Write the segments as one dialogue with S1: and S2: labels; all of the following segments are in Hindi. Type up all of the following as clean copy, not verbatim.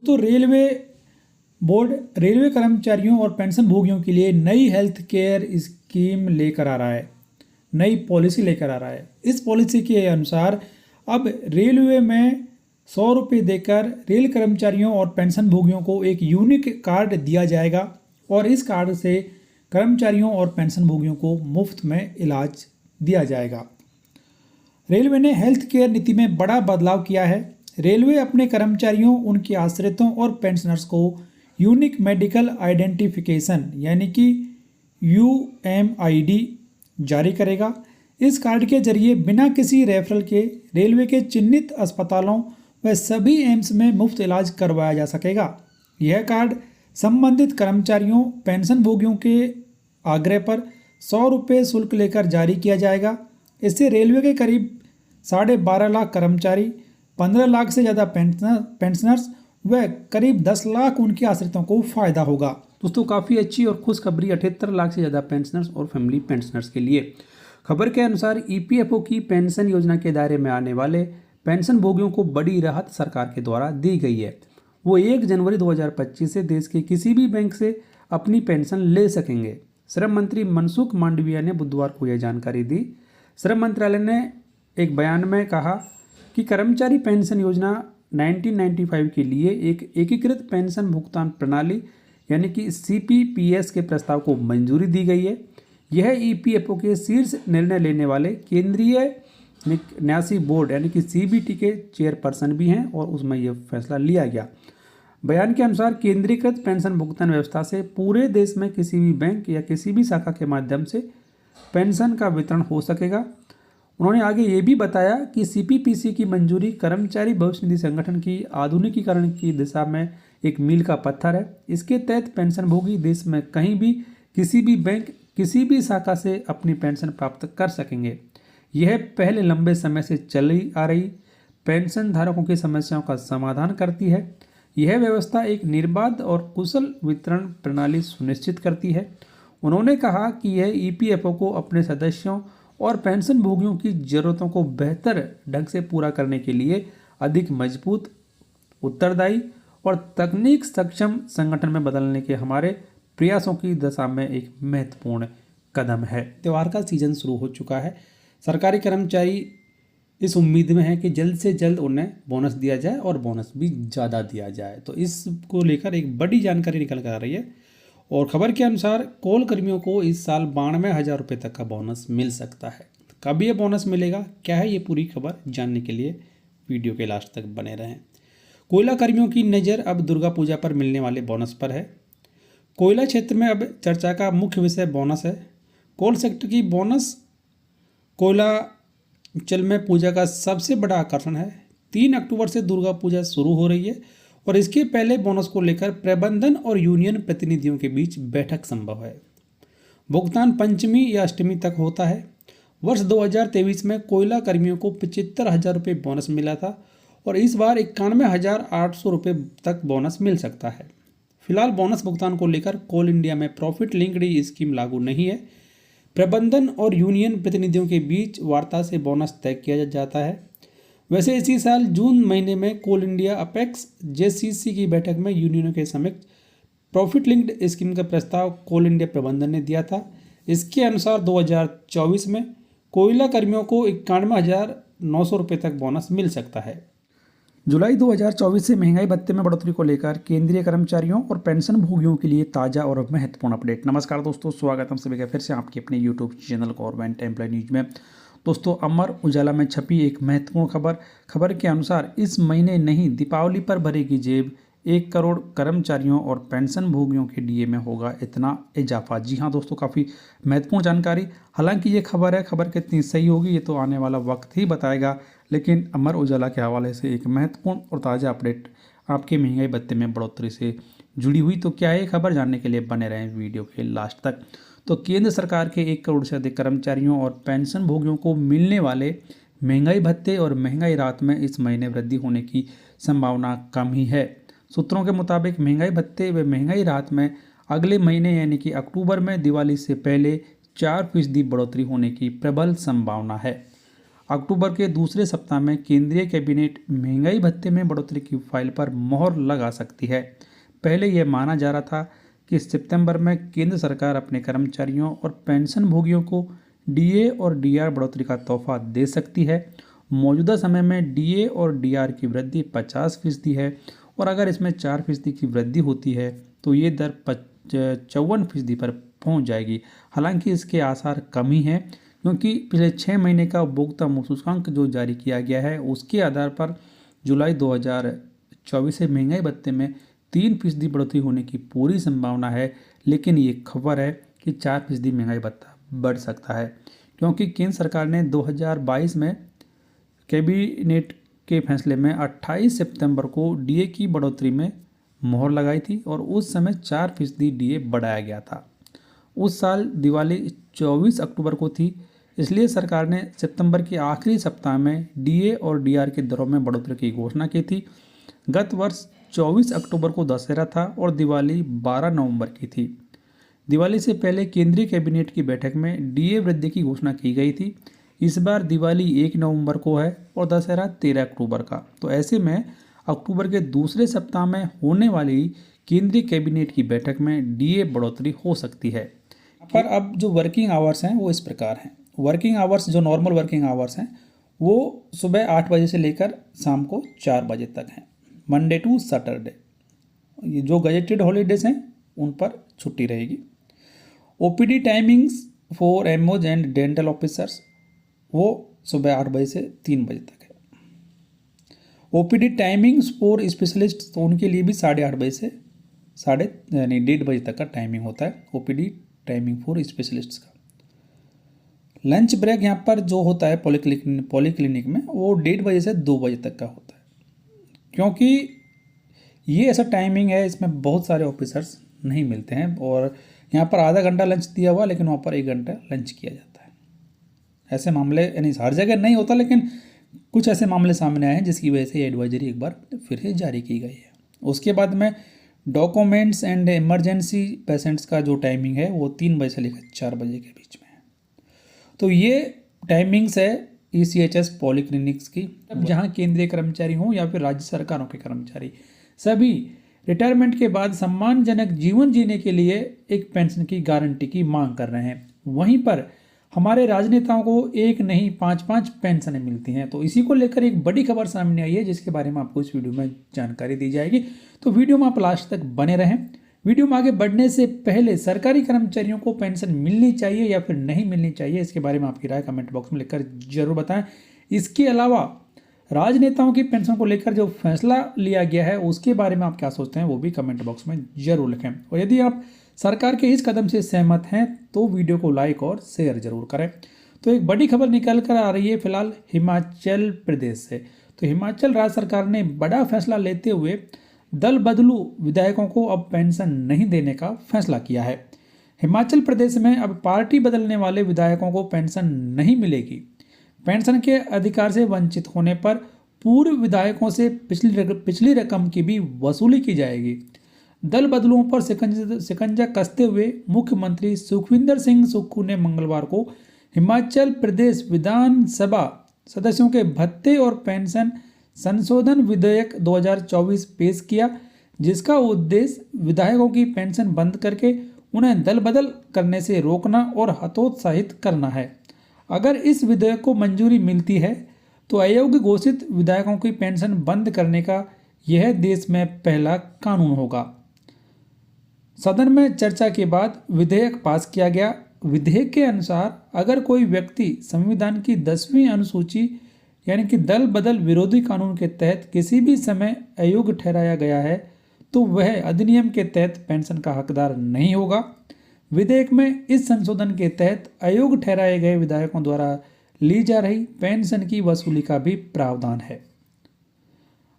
S1: तो रेलवे बोर्ड रेलवे कर्मचारियों और पेंशन भोगियों के लिए नई हेल्थ केयर स्कीम लेकर आ रहा है, नई पॉलिसी लेकर आ रहा है। इस पॉलिसी के अनुसार अब रेलवे में 100 रुपये देकर रेल कर्मचारियों और पेंशन भोगियों को एक यूनिक कार्ड दिया जाएगा और इस कार्ड से कर्मचारियों और पेंशन भोगियों को मुफ्त में इलाज दिया जाएगा। रेलवे ने हेल्थ केयर नीति में बड़ा बदलाव किया है। रेलवे अपने कर्मचारियों, उनके आश्रितों और पेंशनर्स को यूनिक मेडिकल आइडेंटिफिकेशन यानी कि UMID जारी करेगा। इस कार्ड के जरिए बिना किसी रेफरल के रेलवे के चिन्हित अस्पतालों व सभी एम्स में मुफ्त इलाज करवाया जा सकेगा। यह कार्ड संबंधित कर्मचारियों, पेंशन भोगियों के आग्रह पर 100 रुपये शुल्क लेकर जारी किया जाएगा। इससे रेलवे के करीब 12.5 लाख कर्मचारी, 15 लाख से ज़्यादा पेंशनर्स व करीब 10 लाख उनके आश्रितों को फायदा होगा।
S2: दोस्तों काफ़ी अच्छी और खुशखबरी 78 लाख से ज़्यादा पेंशनर्स और फैमिली पेंशनर्स के लिए। खबर के अनुसार EPFO की पेंशन योजना के दायरे में आने वाले पेंशन भोगियों को बड़ी राहत सरकार के द्वारा दी गई है। वो 1 जनवरी 2025 से देश के किसी भी बैंक से अपनी पेंशन ले सकेंगे। श्रम मंत्री मनसुख मांडविया ने बुधवार को यह जानकारी दी। श्रम मंत्रालय ने एक बयान में कहा कि कर्मचारी पेंशन योजना 1995 के लिए एक एकीकृत पेंशन भुगतान प्रणाली यानी कि CPPS के प्रस्ताव को मंजूरी दी गई है। यह EPFO के शीर्ष निर्णय लेने वाले केंद्रीय न्यासी बोर्ड यानी कि CBT के चेयरपर्सन भी हैं और उसमें यह फैसला लिया गया। बयान के अनुसार केंद्रीकृत पेंशन भुगतान व्यवस्था से पूरे देश में किसी भी बैंक या किसी भी शाखा के माध्यम से पेंशन का वितरण हो सकेगा। उन्होंने आगे ये भी बताया कि CPPC की मंजूरी कर्मचारी भविष्य निधि संगठन की आधुनिकीकरण की दिशा में एक मील का पत्थर है। इसके तहत पेंशन भोगी देश में कहीं भी किसी भी बैंक, किसी भी शाखा से अपनी पेंशन प्राप्त कर सकेंगे। यह पहले लंबे समय से चली आ रही पेंशन धारकों की समस्याओं का समाधान करती है। यह व्यवस्था एक निर्बाध और कुशल वितरण प्रणाली सुनिश्चित करती है। उन्होंने कहा कि यह EPFO को अपने सदस्यों और पेंशन भोगियों की ज़रूरतों को बेहतर ढंग से पूरा करने के लिए अधिक मजबूत, उत्तरदायी और तकनीक सक्षम संगठन में बदलने के हमारे प्रयासों की दिशा में एक महत्वपूर्ण कदम है।
S1: त्योहार का सीजन शुरू हो चुका है। सरकारी कर्मचारी इस उम्मीद में है कि जल्द से जल्द उन्हें बोनस दिया जाए और बोनस भी ज़्यादा दिया जाए। तो इसको लेकर एक बड़ी जानकारी निकल कर आ रही है और खबर के अनुसार कोल कर्मियों को इस साल 92,000 रुपये तक का बोनस मिल सकता है। कब ये बोनस मिलेगा, क्या है ये पूरी खबर जानने के लिए वीडियो के लास्ट तक बने रहें। कोयला कर्मियों की नज़र अब दुर्गा पूजा पर मिलने वाले बोनस पर है। कोयला क्षेत्र में अब चर्चा का मुख्य विषय बोनस है। कोल सेक्टर की बोनस कोयला चल में पूजा का सबसे बड़ा आकर्षण है। 3 अक्टूबर से दुर्गा पूजा शुरू हो रही है और इसके पहले बोनस को लेकर प्रबंधन और यूनियन प्रतिनिधियों के बीच बैठक संभव है। भुगतान पंचमी या अष्टमी तक होता है। वर्ष 2023 में कोयला कर्मियों को 75,000 रुपये बोनस मिला था और इस बार 91,800 रुपये तक बोनस मिल सकता है। फिलहाल बोनस भुगतान को लेकर कोल इंडिया में प्रॉफिट लिंक्ड स्कीम लागू नहीं है। प्रबंधन और यूनियन प्रतिनिधियों के बीच वार्ता से बोनस तय किया जाता है। वैसे इसी साल जून महीने में कोल इंडिया अपेक्स JCC की बैठक में यूनियनों के समक्ष प्रॉफिट लिंक्ड स्कीम का प्रस्ताव कोल इंडिया प्रबंधन ने दिया था। इसके अनुसार 2024 में कोयला कर्मियों को 91,900 रुपये तक बोनस मिल सकता है। जुलाई 2024 से महंगाई भत्ते में बढ़ोतरी को लेकर केंद्रीय कर्मचारियों और पेंशन भोगियों के लिए ताज़ा और महत्वपूर्ण अपडेट। नमस्कार दोस्तों, स्वागत है सभी का फिर से आपके अपने YouTube channel government employee news में। दोस्तों, अमर उजाला में छपी एक महत्वपूर्ण खबर के अनुसार इस महीने नहीं दीपावली पर भरेगी जेब। 1 करोड़ कर्मचारियों और पेंशन भोगियों के DA में होगा इतना इजाफा। जी हाँ दोस्तों, काफ़ी महत्वपूर्ण जानकारी। हालांकि ये खबर है, खबर कितनी सही होगी ये तो आने वाला वक्त ही बताएगा, लेकिन अमर उजाला के हवाले से एक महत्वपूर्ण और ताज़ा अपडेट आपके महंगाई भत्ते में बढ़ोतरी से जुड़ी हुई। तो क्या है खबर, जानने के लिए बने रहें वीडियो के लास्ट तक। तो केंद्र सरकार के 1 करोड़ से अधिक कर्मचारियों और पेंशन भोगियों को मिलने वाले महंगाई भत्ते और महंगाई राहत में इस महीने वृद्धि होने की संभावना कम ही है। सूत्रों के मुताबिक महंगाई भत्ते व महंगाई राहत में अगले महीने यानी कि अक्टूबर में दिवाली से पहले 4% बढ़ोतरी होने की प्रबल संभावना है।
S2: अक्टूबर के दूसरे सप्ताह में केंद्रीय कैबिनेट महंगाई भत्ते में बढ़ोतरी की फाइल पर मोहर लगा सकती है। पहले यह माना जा रहा था कि सितंबर में केंद्र सरकार अपने कर्मचारियों और पेंशन भोगियों को डीए और डीआर बढ़ोतरी का तोहफा दे सकती है। मौजूदा समय में डीए और डीआर की वृद्धि 50% है और अगर इसमें 4% की वृद्धि होती है तो ये दर 54% पर पहुंच जाएगी। हालांकि इसके आसार कम ही हैं क्योंकि पिछले 6 महीने का उपभोक्ता सूचकांक जो जारी किया गया है उसके आधार पर जुलाई 2024 से महंगाई भत्ते में 3% बढ़ोतरी होने की पूरी संभावना है। लेकिन ये खबर है कि 4% महंगाई भत्ता बढ़ सकता है क्योंकि केंद्र सरकार ने 2022 में कैबिनेट के फैसले में 28 सितंबर को डीए की बढ़ोतरी में मोहर लगाई थी और उस समय 4% डीए बढ़ाया गया था। उस साल दिवाली 24 अक्टूबर को थी, इसलिए सरकार ने सितंबर के आखिरी सप्ताह में डीए और डीआर के दरों में बढ़ोतरी की घोषणा की थी। गत वर्ष 24 अक्टूबर को दशहरा था और दिवाली 12 नवंबर की थी। दिवाली से पहले केंद्रीय कैबिनेट की बैठक में डीए वृद्धि की घोषणा की गई थी। इस बार दिवाली 1 नवंबर को है और दशहरा 13 अक्टूबर का, तो ऐसे में अक्टूबर के दूसरे सप्ताह में होने वाली केंद्रीय कैबिनेट की बैठक में डीए बढ़ोतरी हो सकती है। पर अब जो वर्किंग आवर्स हैं वो इस प्रकार हैं। वर्किंग आवर्स जो नॉर्मल वर्किंग आवर्स हैं वो सुबह 8 बजे से लेकर शाम को 4 बजे तक हैं, मंडे टू सैटरडे। ये जो गजेटेड हॉलीडेज हैं उन पर छुट्टी रहेगी। OPD timings for MOs and dental officers वो सुबह 8 बजे से 3 बजे तक है। ओपीडी टाइमिंग्स फॉर स्पेशलिस्ट तो उनके लिए भी 8:30 बजे से 1:30 बजे तक का टाइमिंग होता है ओपीडी टाइमिंग फॉर स्पेशलिस्ट्स का। लंच ब्रेक यहाँ पर जो होता है पॉलीक्लिनिक में वो 1:30 बजे से 2 बजे तक का होता है क्योंकि ये ऐसा टाइमिंग है इसमें बहुत सारे ऑफिसर्स नहीं मिलते हैं और यहाँ पर आधा घंटा लंच दिया हुआ लेकिन वहाँ पर 1 घंटा लंच किया जाता है। ऐसे मामले यानी हर जगह नहीं होता लेकिन कुछ ऐसे मामले सामने आए हैं जिसकी वजह से एडवाइजरी एक बार फिर से जारी की गई है। उसके बाद में डॉक्यूमेंट्स एंड इमरजेंसी पेशेंट्स का जो टाइमिंग है वो 3 बजे से लेकर 4 बजे के बीच में है। तो ये टाइमिंग्स है ECHS पॉलीक्लिनिक्स की। अब जहाँ केंद्रीय कर्मचारी हों या फिर राज्य सरकारों के कर्मचारी सभी रिटायरमेंट के बाद सम्मानजनक जीवन जीने के लिए एक पेंशन की गारंटी की मांग कर रहे हैं। वहीं पर हमारे राजनेताओं को एक नहीं 5-5 पेंशनें मिलती हैं। तो इसी को लेकर एक बड़ी खबर सामने आई है जिसके बारे में आपको इस वीडियो में जानकारी दी जाएगी। तो वीडियो में आप लास्ट तक बने रहें। वीडियो में आगे बढ़ने से पहले सरकारी कर्मचारियों को पेंशन मिलनी चाहिए या फिर नहीं मिलनी चाहिए इसके बारे में आपकी राय कमेंट बॉक्स में लिखकर जरूर बताएं। इसके अलावा राजनेताओं की पेंशन को लेकर जो फैसला लिया गया है उसके बारे में आप क्या सोचते हैं वो भी कमेंट बॉक्स में जरूर लिखें। और यदि आप सरकार के इस कदम से सहमत हैं तो वीडियो को लाइक और शेयर जरूर करें। तो एक बड़ी खबर निकल कर आ रही है फिलहाल हिमाचल प्रदेश से। तो हिमाचल राज्य सरकार ने बड़ा फैसला लेते हुए दल बदलू विधायकों को अब पेंशन नहीं देने का फैसला किया है। हिमाचल प्रदेश में अब पार्टी बदलने वाले विधायकों को पेंशन नहीं मिलेगी। पेंशन के अधिकार से वंचित होने पर पूर्व विधायकों से पिछली रकम की भी वसूली की जाएगी। दल बदलुओं पर शिकंजा कसते हुए मुख्यमंत्री सुखविंदर सिंह सुक्खू ने मंगलवार को हिमाचल प्रदेश विधानसभा सदस्यों के भत्ते और पेंशन संशोधन विधेयक 2024 पेश किया, जिसका उद्देश्य विधायकों की पेंशन बंद करके उन्हें दल बदल करने से रोकना और हतोत्साहित करना है। अगर इस विधेयक को मंजूरी मिलती है तो अयोग्य घोषित विधायकों की पेंशन बंद करने का यह देश में पहला कानून होगा। सदन में चर्चा के बाद विधेयक पास किया गया। विधेयक के अनुसार अगर कोई व्यक्ति संविधान की 10वीं अनुसूची यानी कि दल बदल विरोधी कानून के तहत किसी भी समय अयोग्य ठहराया गया है तो वह अधिनियम के तहत पेंशन का हकदार नहीं होगा। विधेयक में इस संशोधन के तहत अयोग्य ठहराए गए विधायकों द्वारा ली जा रही पेंशन की वसूली का भी प्रावधान है।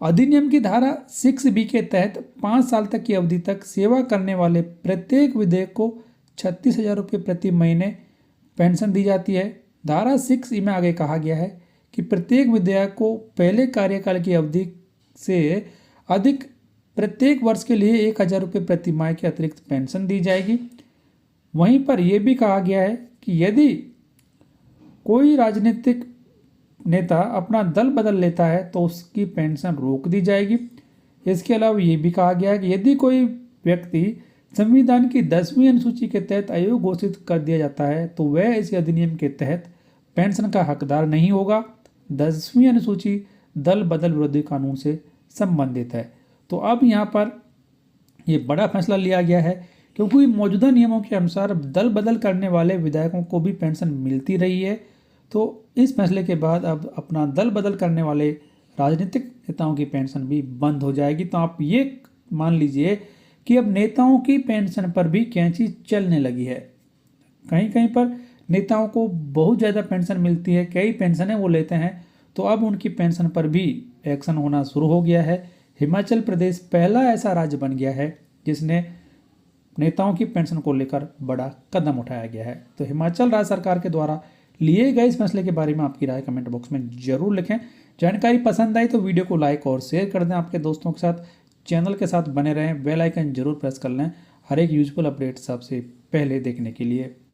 S2: अधिनियम की धारा 6B के तहत 5 साल तक की अवधि तक सेवा करने वाले प्रत्येक विधेयक को 36,000 रुपये प्रति महीने पेंशन दी जाती है। धारा 6E में आगे कहा गया है कि प्रत्येक विधेयक को पहले कार्यकाल की अवधि से अधिक प्रत्येक वर्ष के लिए 1,000 रुपये प्रति माह की अतिरिक्त पेंशन दी जाएगी। वहीं पर यह भी कहा गया है कि यदि कोई राजनीतिक नेता अपना दल बदल लेता है तो उसकी पेंशन रोक दी जाएगी। इसके अलावा ये भी कहा गया है कि यदि कोई व्यक्ति संविधान की 10वीं अनुसूची के तहत अयोग्य घोषित कर दिया जाता है तो वह इस अधिनियम के तहत पेंशन का हकदार नहीं होगा। 10वीं अनुसूची दल बदल विरोधी कानून से संबंधित है। तो अब यहाँ पर ये बड़ा फैसला लिया गया है क्योंकि मौजूदा नियमों के अनुसार दल बदल करने वाले विधायकों को भी पेंशन मिलती रही है। तो इस फैसले के बाद अब अपना दल बदल करने वाले राजनीतिक नेताओं की पेंशन भी बंद हो जाएगी। तो आप ये मान लीजिए कि अब नेताओं की पेंशन पर भी कैंची चलने लगी है। कहीं कहीं पर नेताओं को बहुत ज़्यादा पेंशन मिलती है, कई पेंशनें वो लेते हैं, तो अब उनकी पेंशन पर भी एक्शन होना शुरू हो गया है। हिमाचल प्रदेश पहला ऐसा राज्य बन गया है जिसने नेताओं की पेंशन को लेकर बड़ा कदम उठाया गया है। तो हिमाचल राज्य सरकार के द्वारा लिए गए इस फैसले के बारे में आपकी राय कमेंट बॉक्स में जरूर लिखें। जानकारी पसंद आई तो वीडियो को लाइक और शेयर कर दें आपके दोस्तों के साथ। चैनल के साथ बने रहें, बेल आइकन जरूर प्रेस कर लें हर एक यूजफुल अपडेट सबसे पहले देखने के लिए।